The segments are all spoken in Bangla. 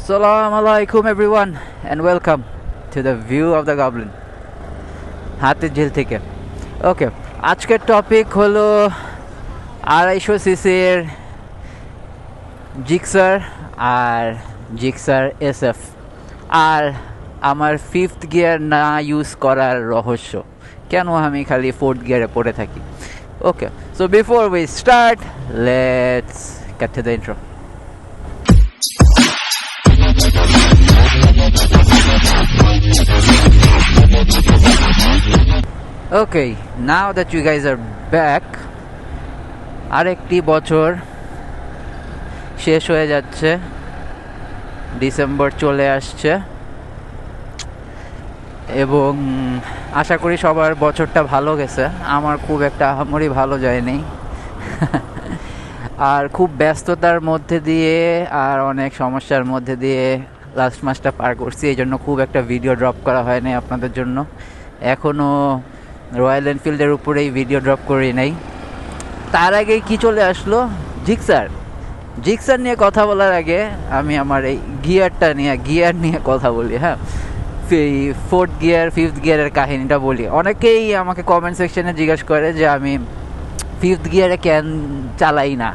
Assalamu alaikum everyone and welcome to the view of the goblin হাতের ঝিল থেকে। ওকে, আজকের টপিক হলো 250 সিসির জিক্সার আর জিক্সার এসএফ আর আমার ফিফথ গিয়ার না ইউজ করার রহস্য, কেন আমি খালি ফোর্থ গিয়ারে পড়ে থাকি। Okay, so before we start let's get to the intro. Okay, now that you guys are back, আরেকটি বছর শেষ হয়ে যাচ্ছে, ডিসেম্বর চলে আসছে এবং আশা করি সবার বছরটা ভালো গেছে। আমার খুব একটা আহামরি ভালো যায়নি আর খুব ব্যস্ততার মধ্যে দিয়ে আর অনেক সমস্যার মধ্যে দিয়ে লাস্ট মাসটা পার করছি, এই জন্য খুব একটা ভিডিও ড্রপ করা হয়নি আপনাদের জন্য। এখনও রয়্যাল এনফিল্ডের উপরেই ভিডিও ড্রপ করি নাই। তার আগে কি চলে আসলো, জিক্সার নিয়ে কথা বলার আগে আমি আমার এই গিয়ার নিয়ে কথা বলি। হ্যাঁ, ফোর্থ গিয়ার ফিফথ গিয়ারের কাহিনীটা বলি। অনেকেই আমাকে কমেন্ট সেকশনে জিজ্ঞেস করে যে আমি ফিফথ গিয়ারে কেন চালাই না,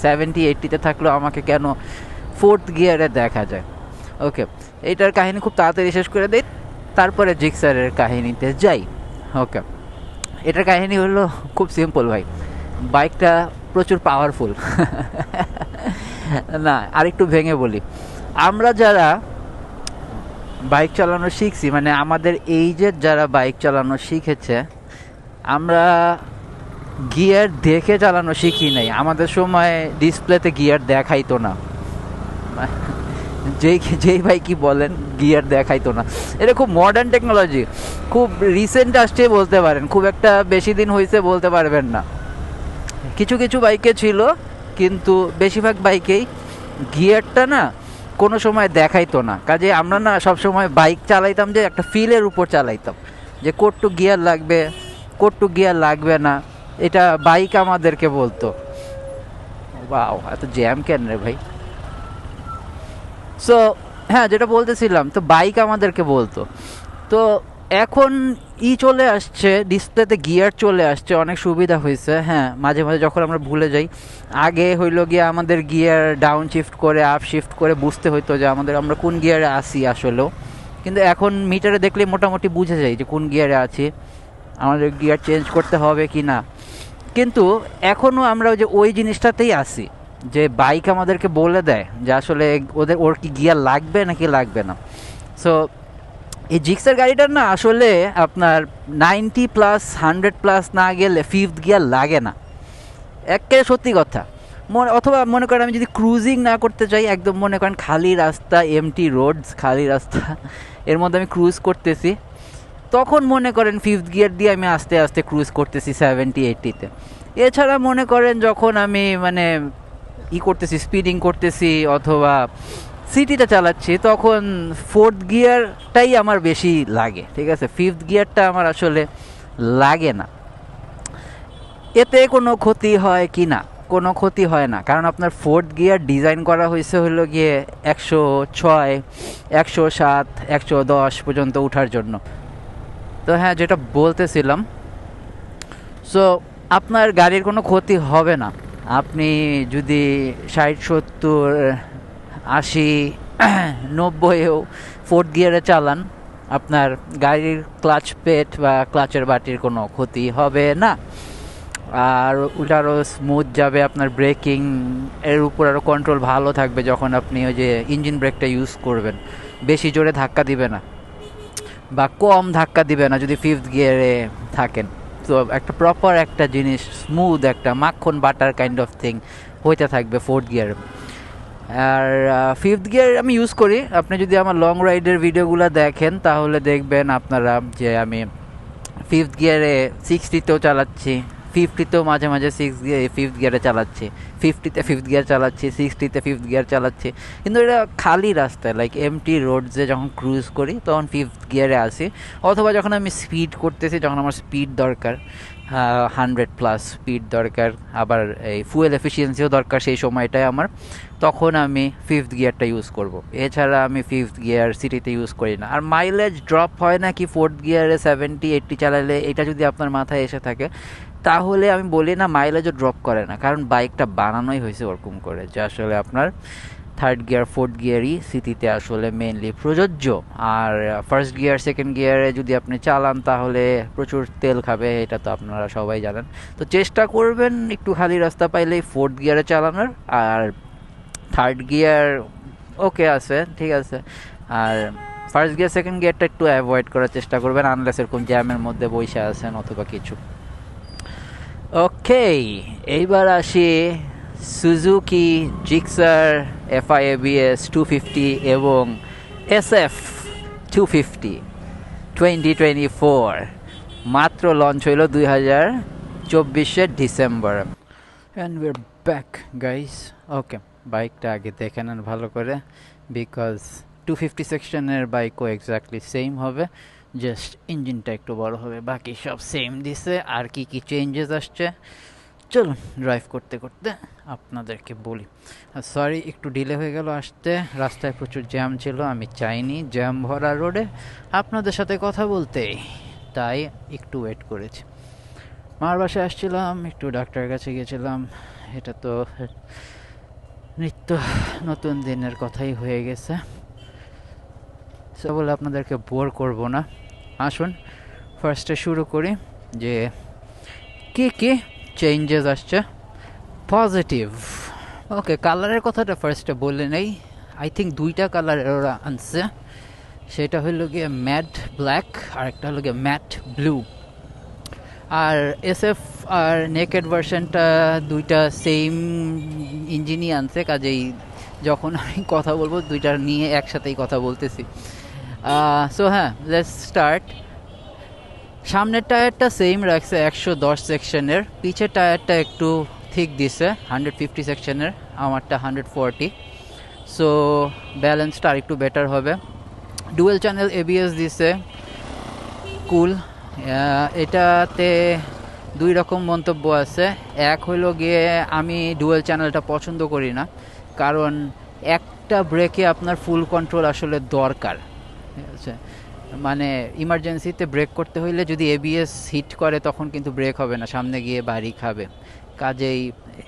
70-80-তে থাকলেও আমাকে কেন ফোর্থ গিয়ারে দেখা যায়। ওকে, এইটার কাহিনী খুব তাড়াতাড়ি শেষ করে দিই, তারপরে জিক্সারের কাহিনীতে যাই। ওকে, এটার কাহিনী হলো খুব সিম্পল ভাই, বাইকটা প্রচুর পাওয়ারফুল না, আরেকটু ভেঙে বলি। আমরা যারা বাইক চালানো শিখছি, মানে আমাদের এইজের যারা বাইক চালানো শিখেছে, আমরা গিয়ার দেখে চালানো শিখি নাই। আমাদের সময় ডিসপ্লেতে গিয়ার দেখাইতো না, যেই ভাই কি বলেন গিয়ার দেখাইতো না। এটা খুব মডার্ন টেকনোলজি, খুব রিসেন্ট আসছে বলতে পারেন, খুব একটা বেশি দিন হয়েছে বলতে পারবেন না। কিছু কিছু বাইকে ছিল, কিন্তু বেশিরভাগ বাইকেই গিয়ারটা না কোনো সময় দেখাইতো না। কাজে আমরা না সবসময় বাইক চালাইতাম যে একটা ফিলের উপর চালাইতাম, যে কতটু গিয়ার লাগবে কতটু গিয়ার লাগবে না, এটা বাইক আমাদেরকে বলতো। বাও, এত জ্যাম কেন রে ভাই। সো হ্যাঁ, যেটা বলতেছিলাম, তো বাইক আমাদেরকে বলতো। তো এখন চলে আসছে, ডিসপ্লেতে গিয়ার চলে আসছে, অনেক সুবিধা হয়েছে। হ্যাঁ, মাঝে মাঝে যখন আমরা ভুলে যাই, আগে হইলো গিয়ে আমাদের গিয়ার ডাউন শিফট করে আপ শিফট করে বুঝতে হইতো যে আমরা কোন গিয়ারে আছি আসলেও, কিন্তু এখন মিটারে দেখলে মোটামুটি বুঝে যাই যে কোন গিয়ারে আছি, আমাদের গিয়ার চেঞ্জ করতে হবে কি না। কিন্তু এখনও আমরা ওই জিনিসটাতেই আছি, যে বাইক আমাদেরকে বলে দেয় যে আসলে ওর কি গিয়ার লাগবে নাকি লাগবে না। সো এই জিক্সার গাড়িটার না আসলে আপনার 90+, 100+ না গেলে ফিফথ গিয়ার লাগে না, একেবারে সত্যি কথা। অথবা মনে করেন আমি যদি ক্রুজিং না করতে চাই, একদম মনে করেন খালি রাস্তা, এমটি রোডস, খালি রাস্তা, এর মধ্যে আমি ক্রুজ করতেছি, তখন মনে করেন ফিফথ গিয়ার দিয়ে আমি আস্তে আস্তে ক্রুজ করতেছি 70-80-তে। এছাড়া মনে করেন যখন আমি মানে করতেছি, স্পিডিং করতেছি অথবা সিটিতে চালাচ্ছি, তখন ফোর্থ গিয়ারটাই আমার বেশি লাগে, ঠিক আছে, ফিফথ গিয়ারটা আমার আসলে লাগে না। এতে কোনো ক্ষতি হয় কি না? কোনো ক্ষতি হয় না, কারণ আপনার ফোর্থ গিয়ার ডিজাইন করা হয়েছে হলো গিয়ে 106, 107, 110 পর্যন্ত ওঠার জন্য। তো হ্যাঁ, যেটা বলতেছিলাম, সো আপনার গাড়ির কোনো ক্ষতি হবে না। আপনি যদি 60, 70, 80, 90-এও ফোর্থ গিয়ারে চালান, আপনার গাড়ির ক্লাচ পেট বা ক্লাচের বাটির কোনো ক্ষতি হবে না, আর ওটা আরও স্মুথ যাবে। আপনার ব্রেকিং এর উপর আরও কন্ট্রোল ভালো থাকবে যখন আপনি ওই যে ইঞ্জিন ব্রেকটা ইউজ করবেন। বেশি জোরে ধাক্কা দিবে না বা কম ধাক্কা দিবে না যদি ফিফথ গিয়ারে থাকেন। তো একটা প্রপার একটা জিনিস, স্মুথ একটা মাখন বাটার কাইন্ড অফ থিং হইতে থাকবে ফোর্থ গিয়ার। আর ফিফথ গিয়ার আমি ইউজ করি। আপনি যদি আমার লং রাইডের ভিডিওগুলো দেখেন তাহলে দেখবেন আপনারা যে আমি ফিফথ গিয়ারে 60-তেও চালাচ্ছি, 50তেও মাঝে মাঝে ফিফথ গিয়ারে চালাচ্ছি, 50তে ফিফথ গিয়ার চালাচ্ছি, 60তে ফিফথ গিয়ার চালাচ্ছি, কিন্তু এটা খালি রাস্তায় লাইক এমটি রোডসে যখন ক্রুজ করি তখন ফিফথ গিয়ারে আসি, অথবা যখন আমি স্পিড করতেছি, যখন আমার স্পিড দরকার, 100+ স্পিড দরকার, আবার এই ফুয়েল এফিসিয়েন্সিও দরকার সেই সময়টায় আমার, তখন আমি ফিফথ গিয়ারটা ইউজ করব। এছাড়া আমি ফিফথ গিয়ার সিটিতে ইউজ করি না। আর মাইলেজ ড্রপ হয় না কি ফোর্থ গিয়ারে 70-80 চালালে, এটা যদি আপনার মাথায় এসে থাকে তাহলে আমি বলি না মাইলেজও ড্রপ করে না, কারণ বাইকটা বানানোই হয়েছে ওরকম করে যে আসলে আপনার থার্ড গিয়ার ফোর্থ গিয়ারই সিটিতে আসলে মেইনলি প্রযোজ্য। আর ফার্স্ট গিয়ার সেকেন্ড গিয়ারে যদি আপনি চালান তাহলে প্রচুর তেল খাবে, এটা তো আপনারা সবাই জানেন। তো চেষ্টা করবেন একটু খালি রাস্তা পাইলেই ফোর্থ গিয়ারে চালানোর, আর থার্ড গিয়ার ওকে আছে, ঠিক আছে। আর ফার্স্ট গিয়ার সেকেন্ড গিয়ারটা একটু অ্যাভয়েড করার চেষ্টা করবেন, আনলেস এরকম জ্যামের মধ্যে বসে আছেন অথবা কিছু। ওকে, এইবার আসি সুজুকি জিক্সার FI ABS 250 এবং SF 250 2024 মাত্র লঞ্চ হইল 2024 December. And we're back guys. Okay, বাইকটা আগে দেখে নেন ভালো করে, বিকজ 250 সেকশনের বাইকও এক্স্যাক্টলি সেম হবে, জাস্ট ইঞ্জিনটা একটু বড় হবে, বাকি সব সেম দিছে। আর কি কি চেঞ্জেস আসছে চলুন ড্রাইভ করতে করতে আপনাদেরকে বলি। সরি একটু ডিলে হয়ে গেল আসতে, রাস্তায় প্রচুর জ্যাম ছিল, আমি চাইনি জ্যাম ভরা রোডে আপনাদের সাথে কথা বলতে, তাই একটু ওয়েট করেছি। মার বাসায় আসছিলাম, একটু ডাক্তারের কাছে গেছিলাম, এটা তো নিত্য নতুন দিনের কথাই হয়ে গেছে, সে বলে আপনাদেরকে বোর করব না। আসুন ফার্স্টে শুরু করি যে কি কি চেঞ্জেস আসছে পজিটিভ। ওকে, কালারের কথাটা ফার্স্টে বলে নেই। আই থিঙ্ক দুইটা কালারের ওরা আনছে, সেটা হলো গিয়ে ম্যাট ব্ল্যাক আর একটা হলো গিয়ে ম্যাট ব্লু। আর SF আর নেকেড ভার্সনটা দুইটা সেম ইঞ্জিনই আনছে, কাজেই যখন আমি কথা বলবো দুইটা নিয়ে একসাথেই কথা বলতেছি। সো হ্যাঁ, লেটস স্টার্ট। সামনের টায়ারটা সেম রাখছে 110 সেকশনের, পিছের টায়ারটা একটু ঠিক দিছে 150 সেকশনের, আমারটা 140, সো ব্যালেন্সটা আর একটু বেটার হবে। ডুয়েল চ্যানেল ABS দিছে, কুল। এটাতে দুই রকম মন্তব্য আছে। এক হইল গিয়ে আমি ডুয়েল চ্যানেলটা পছন্দ করি না, কারণ একটা ব্রেকে আপনার ফুল কন্ট্রোল আসলে দরকার, ঠিক আছে। মানে ইমার্জেন্সিতে ব্রেক করতে হইলে যদি ABS হিট করে তখন কিন্তু ব্রেক হবে না, সামনে গিয়ে বাড়ি খাবে, কাজেই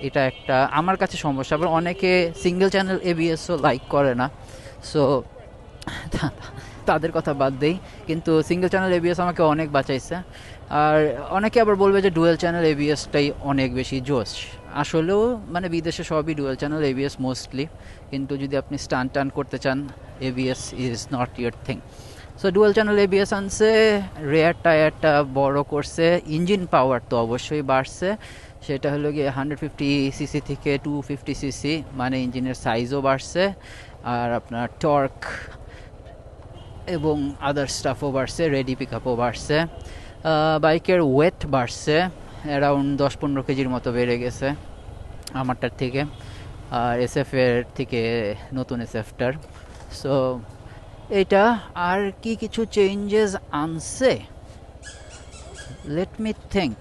এটা একটা আমার কাছে সমস্যা। আবার অনেকে সিঙ্গেল চ্যানেল ABSও লাইক করে না, সো তাদের কথা বাদ দেই, কিন্তু সিঙ্গেল চ্যানেল ABS আমাকে অনেক বাঁচাইছে। আর অনেকে আবার বলবে যে ডুয়েল চ্যানেল ABSটাই অনেক বেশি জোশ, আসলেও মানে বিদেশে সবই ডুয়েল চ্যানেল ABS মোস্টলি, কিন্তু যদি আপনি টান করতে চান ABS is not your thing. So dual channel ABS আনছে, রেয়ার টায়ারটা বড় করছে, ইঞ্জিন পাওয়ার তো অবশ্যই বাড়ছে, সেটা হলো গিয়ে 150cc থেকে 250cc, মানে ইঞ্জিনের সাইজও বাড়ছে, আর আপনার টর্ক এবং আদার স্টাফও বাড়ছে, রেডি পিক আপও বাড়ছে। বাইকের ওয়েট বাড়ছে, অ্যারাউন্ড 10-15 কেজির মতো বেড়ে গেছে আমারটার থেকে, আর SF-এর থেকে নতুন SF-টার। সো এটা আর কি কিছু চেঞ্জেস আনছে, লেট মি থিঙ্ক।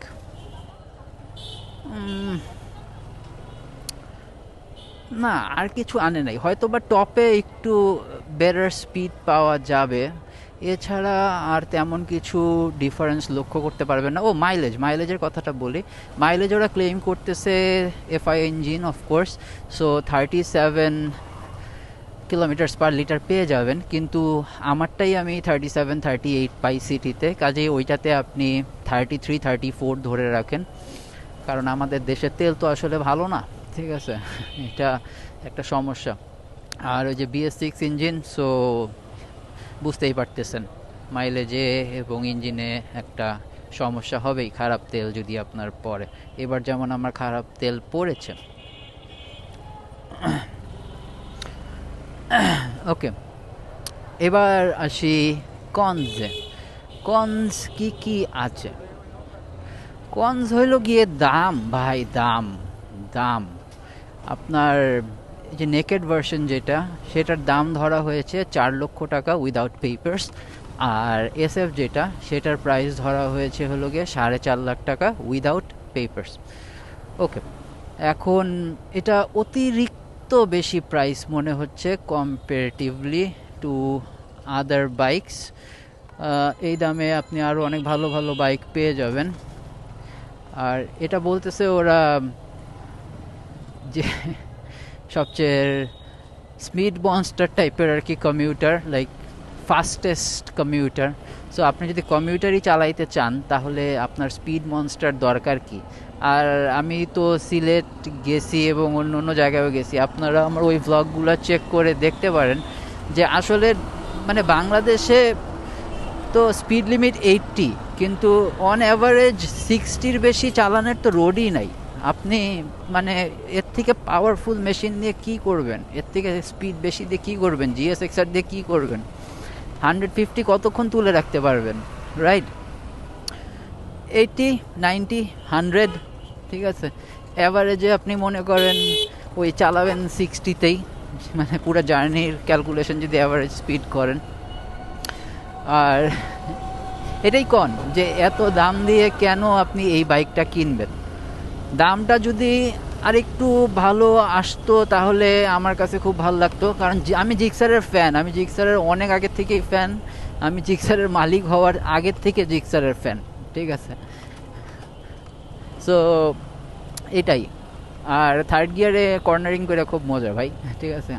না, আর কিছু আনে নাই, হয়তো বা টপে একটু বেটার স্পিড পাওয়া যাবে, এছাড়া আর তেমন কিছু ডিফারেন্স লক্ষ্য করতে পারবেন না। ও মাইলেজের কথাটা বলি। মাইলেজ ওরা ক্লেম করতেছে FI engine of course, so 37 kilometres per litre পেয়ে যাবেন, কিন্তু আমারটাই আমি 37-38 পাই সিটিতে, কাজেই ওইটাতে আপনি 33-34 ধরে রাখেন, কারণ আমাদের দেশের তেল তো আসলে ভালো না, ঠিক আছে, এটা একটা সমস্যা। আর ওই যে BS6 ইঞ্জিন, সো বুঝতেই পারতেছেন মাইলেজে এবং ইঞ্জিনে একটা সমস্যা হবেই, খারাপ তেল যদি আপনার পড়ে, এবার যেমন আমার খারাপ তেল পড়েছে। ওকে, এবার আসি কনস কি কি আছে। কনস হইল গিয়ে দাম ভাই, দাম দাম আপনার এই যে নেকেড ভার্সন যেটা, সেটার দাম ধরা হয়েছে 4 লক্ষ টাকা উইদাউট পেপারস। আর এসএফ যেটা, সেটার প্রাইস ধরা হয়েছে হলো গিয়ে 4.5 লাখ টাকা উইদাউট পেপারস। ওকে, এখন এটা অতিরিক্ত বেশি প্রাইস মনে হচ্ছে কম্পারেটিভলি টু আদার বাইকস। এই দামে আপনি আরও অনেক ভালো ভালো বাইক পেয়ে যাবেন। আর এটা বলতেছে ওরা যে সবচেয়ে স্পিড মনস্টার টাইপের আর কি computer, like fastest computer. So আপনি যদি কমিউটারই চালাইতে চান তাহলে আপনার স্পিড মনস্টার দরকার কি? আর আমি তো সিলেট গেছি এবং অন্য অন্য জায়গায়ও গেছি, আপনারা আমার ওই ভ্লগগুলো চেক করে দেখতে পারেন যে আসলে মানে বাংলাদেশে তো স্পিড লিমিট 80, কিন্তু অন অ্যাভারেজ 60-র বেশি চালানোর তো রোডই নাই। আপনি মানে এর থেকে পাওয়ারফুল মেশিন দিয়ে কি করবেন, এর থেকে স্পিড বেশি দিয়ে কি করবেন, জিএসএক্সআর দিয়ে কি করবেন? 150 কতক্ষণ তুলে রাখতে পারবেন, রাইট? 80, 90, 100, ঠিক আছে, অ্যাভারেজে আপনি মনে করেন ওই চালাবেন 60তেই, মানে পুরো জার্নির ক্যালকুলেশন যদি অ্যাভারেজ স্পিড করেন। আর এটাই কন যে এত দাম দিয়ে কেন আপনি এই বাইকটা কিনবেন। দামটা যদি আরেকটু ভালো আসতো তাহলে আমার কাছে খুব ভালো লাগতো, কারণ আমি জিক্সারের ফ্যান, আমি জিক্সারের অনেক আগের থেকেই ফ্যান, আমি জিক্সারের মালিক হওয়ার আগের থেকে জিক্সারের ফ্যান, ঠিক আছে। সো এটাই। আর থার্ড গিয়ারে কর্নারিং করে খুব মজা ভাই, ঠিক আছে।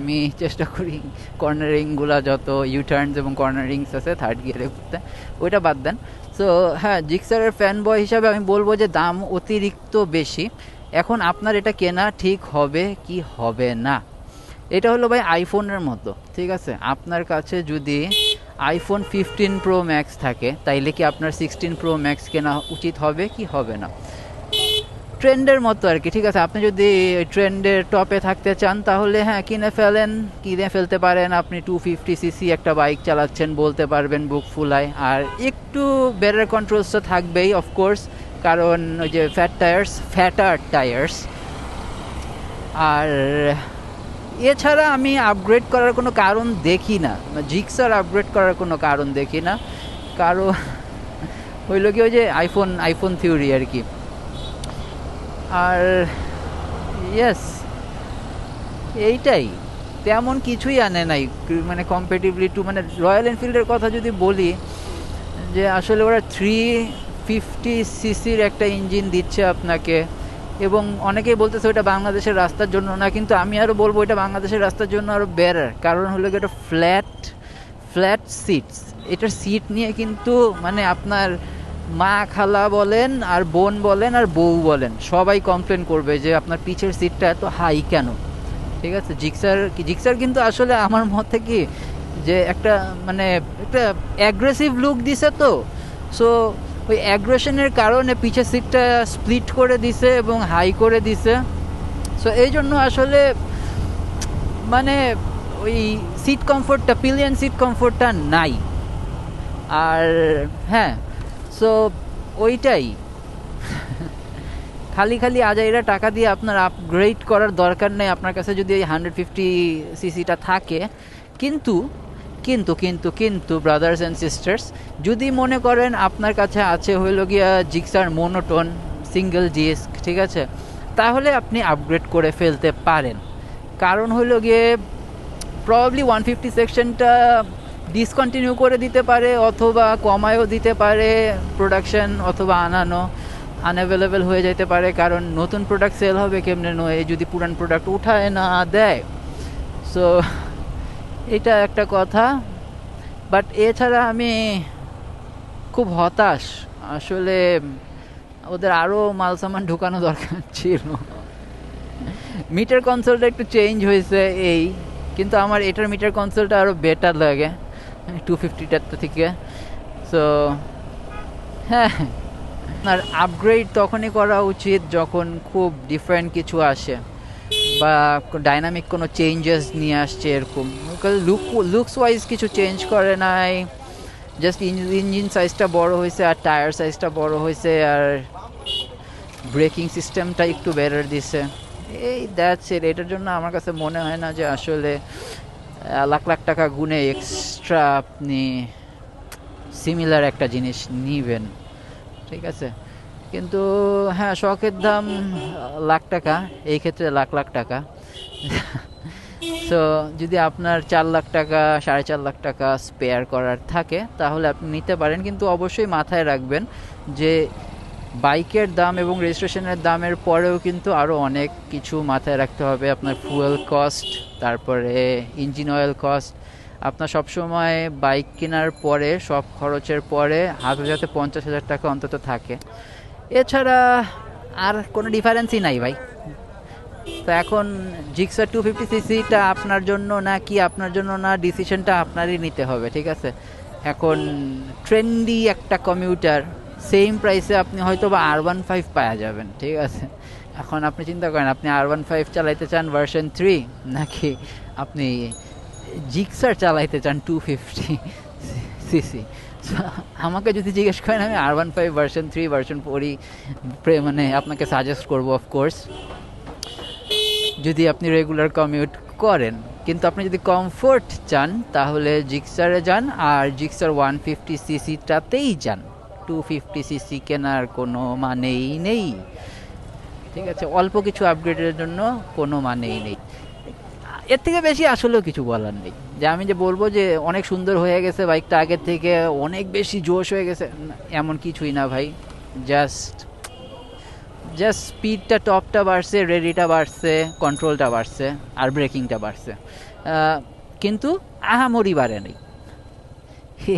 আমি চেষ্টা করি কর্নারিংগুলো যত ইউটার্নস এবং কর্নারিংস আছে থার্ড গিয়ারে করতে, ওইটা বাদ দেন। সো হ্যাঁ, জিক্সারের ফ্যান বয় হিসাবে আমি বলবো যে দাম অতিরিক্ত বেশি। এখন আপনার এটা কেনা ঠিক হবে কি হবে না, এটা হলো ভাই আইফোনের মতো, ঠিক আছে। আপনার কাছে যদি আইফোন 15 প্রো ম্যাক্স থাকে তাইলে কি আপনার 16 প্রো ম্যাক্স কেনা উচিত হবে কি হবে না? ট্রেন্ডের মতো আর কি, ঠিক আছে। আপনি যদি ট্রেন্ডের টপে থাকতে চান তাহলে হ্যাঁ কিনে ফেলতে পারেন। আপনি 250cc একটা বাইক চালাচ্ছেন বলতে পারবেন বুক ফুলায়। আর একটু বেটার কন্ট্রোলস তো থাকবেই অফকোর্স, কারণ ওই যে ফ্যাটার টায়ার্স। আর এছাড়া আমি আপগ্রেড করার কোনো কারণ দেখি না, জিক্সার আপগ্রেড করার কোনো কারণ দেখি না, কারণ হইল কি ওই যে আইফোন থিওরি আর কি। আর ইয়েস, এইটাই, তেমন কিছুই আনে নাই মানে কম্পারেটিভলি টু মানে রয়্যাল এনফিল্ডের কথা যদি বলি, যে আসলে ওরা 350cc একটা ইঞ্জিন দিচ্ছে আপনাকে, এবং অনেকেই বলতেছে ওইটা বাংলাদেশের রাস্তার জন্য না, কিন্তু আমি আরও বলবো এটা বাংলাদেশের রাস্তার জন্য আরও বেটার। কারণ হলো কি, এটা ফ্ল্যাট সিটস, এটার সিট নিয়ে কিন্তু মানে আপনার মা খালা বলেন আর বোন বলেন আর বউ বলেন সবাই কমপ্লেন করবে যে আপনার পিছের সিটটা এত হাই কেন, ঠিক আছে। জিক্সার কিন্তু আসলে আমার মতে কি যে একটা মানে একটা অ্যাগ্রেসিভ লুক দিছে, তো সো ওই অ্যাগ্রেশনের কারণে পিছের সিটটা স্প্লিট করে দিছে এবং হাই করে দিছে। সো এই জন্য আসলে মানে ওই পিলিয়ন সিট কমফোর্টটা নাই। আর হ্যাঁ, সো ওইটাই খালি আজাইরা টাকা দিয়ে আপনার আপগ্রেড করার দরকার নেই আপনার কাছে যদি এই 150cc-টা থাকে। কিন্তু কিন্তু কিন্তু কিন্তু ব্রাদার্স অ্যান্ড সিস্টার্স, যদি মনে করেন আপনার কাছে আছে হইল গিয়া জিক্সার মোনোটোন সিঙ্গেল ডিস্ক, ঠিক আছে, তাহলে আপনি আপগ্রেড করে ফেলতে পারেন। কারণ হইল গিয়ে প্রবাবলি 150 সেকশনটা ডিসকন্টিনিউ করে দিতে পারে অথবা কমায়ও দিতে পারে প্রোডাকশন, অথবা আনঅ্যাভেলেবেল হয়ে যেতে পারে, কারণ নতুন প্রোডাক্ট সেল হবে কেমনে নয় যদি পুরান প্রোডাক্ট উঠায় না দেয়। সো এটা একটা কথা। বাট এছাড়া আমি খুব হতাশ আসলে, ওদের আরও মাল সামান ঢুকানো দরকার ছিল। মিটার কনসোলটা একটু চেঞ্জ হয়েছে এই, কিন্তু আমার এটার মিটার কনসোলটা আরও বেটার লাগে 250টার থেকে। সো হ্যাঁ, আর আপগ্রেড তখনই করা উচিত যখন খুব ডিফারেন্ট কিছু আসে বা ডাইনামিক কোনো চেঞ্জেস নিয়ে আসছে এরকম। লুকস ওয়াইজ কিছু চেঞ্জ করে নাই, জাস্ট ইঞ্জিন সাইজটা বড় হয়েছে আর টায়ার সাইজটা বড় হয়েছে, আর ব্রেকিং সিস্টেমটা একটু বেটার দিছে, এই দ্যাটস ইট। এটার জন্য আমার কাছে মনে হয় না যে আসলে লাখ লাখ টাকা গুনে এক্সট্রা আপনি সিমিলার একটা জিনিস নিবেন, ঠিক আছে। কিন্তু হ্যাঁ, শখের দাম লাখ টাকা, এই ক্ষেত্রে লাখ লাখ টাকা। সো যদি আপনার 4 লাখ টাকা 4.5 লাখ টাকা স্পেয়ার করার থাকে তাহলে আপনি নিতে পারেন, কিন্তু অবশ্যই মাথায় রাখবেন যে বাইকের দাম এবং রেজিস্ট্রেশনের দামের পরেও কিন্তু আরও অনেক কিছু মাথায় রাখতে হবে। আপনার ফুয়েল কস্ট, তারপরে ইঞ্জিন অয়েল কস্ট। আপনার সবসময় বাইক কেনার পরে সব খরচের পরে হাতে যাতে 50,000 টাকা অন্তত থাকে, এছাড়া আর কোনো ডিফারেন্সই নাই ভাই। তো এখন জিক্সার 250 সিসিটা আপনার জন্য না কি আপনার জন্য না, ডিসিশনটা আপনারই নিতে হবে, ঠিক আছে। এখন ট্রেন্ডি একটা কমিউটার সেম প্রাইসে আপনি হয়তো বা R15 পাওয়া যাবেন, ঠিক আছে। এখন আপনি চিন্তা করেন আপনি R15 চালাইতে চান ভার্সন 3, নাকি আপনি জিক্সার চালাইতে চান 250 সিসি। আমাকে যদি জিজ্ঞেস করেন আমি R15 ভার্সন 3 ভার্সন 4ই মানে আপনাকে সাজেস্ট করবো অফকোর্স, যদি আপনি রেগুলার কমিউট করেন। কিন্তু আপনি যদি কমফোর্ট চান তাহলে জিক্সারে যান, আর জিক্সার 150 সিসিটাতেই যান। 250 সিসি কেনার কোনো মানেই নেই, ঠিক আছে। অল্প কিছু আপগ্রেডের জন্য কোনো মানেই নেই। এর থেকে বেশি আসলেও কিছু বলার নেই, যে আমি যে বলবো যে অনেক সুন্দর হয়ে গেছে বাইকটা আগের থেকে, অনেক বেশি জোশ হয়ে গেছে, এমন কিছুই না ভাই। জাস্ট স্পিডটা টপটা বাড়ছে, রেডিটা বাড়ছে, কন্ট্রোলটা বাড়ছে, আর ব্রেকিংটা বাড়ছে, কিন্তু আহামরি বাড়ে নেই,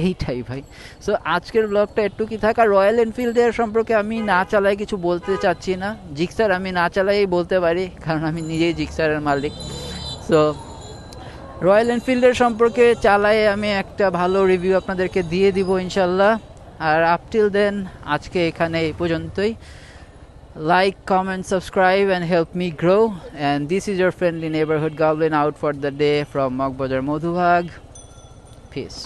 এইটাই ভাই। সো আজকের ব্লগটা একটু কি থাকা। রয়্যাল এনফিল্ডের সম্পর্কে আমি না চালাই কিছু বলতে চাচ্ছি না, জিক্সার আমি না চালাই বলতে পারি কারণ আমি নিজেই জিক্সারের মালিক। সো রয়্যাল এনফিল্ডের সম্পর্কে চালাই আমি একটা ভালো রিভিউ আপনাদেরকে দিয়ে দিব ইনশাল্লাহ। আর আপ টিল দেন আজকে এখানে এই পর্যন্তই। Like, comment, subscribe and help me grow. And this is your friendly neighborhood goblin out for the day from Mokbazar Modhubag. Peace.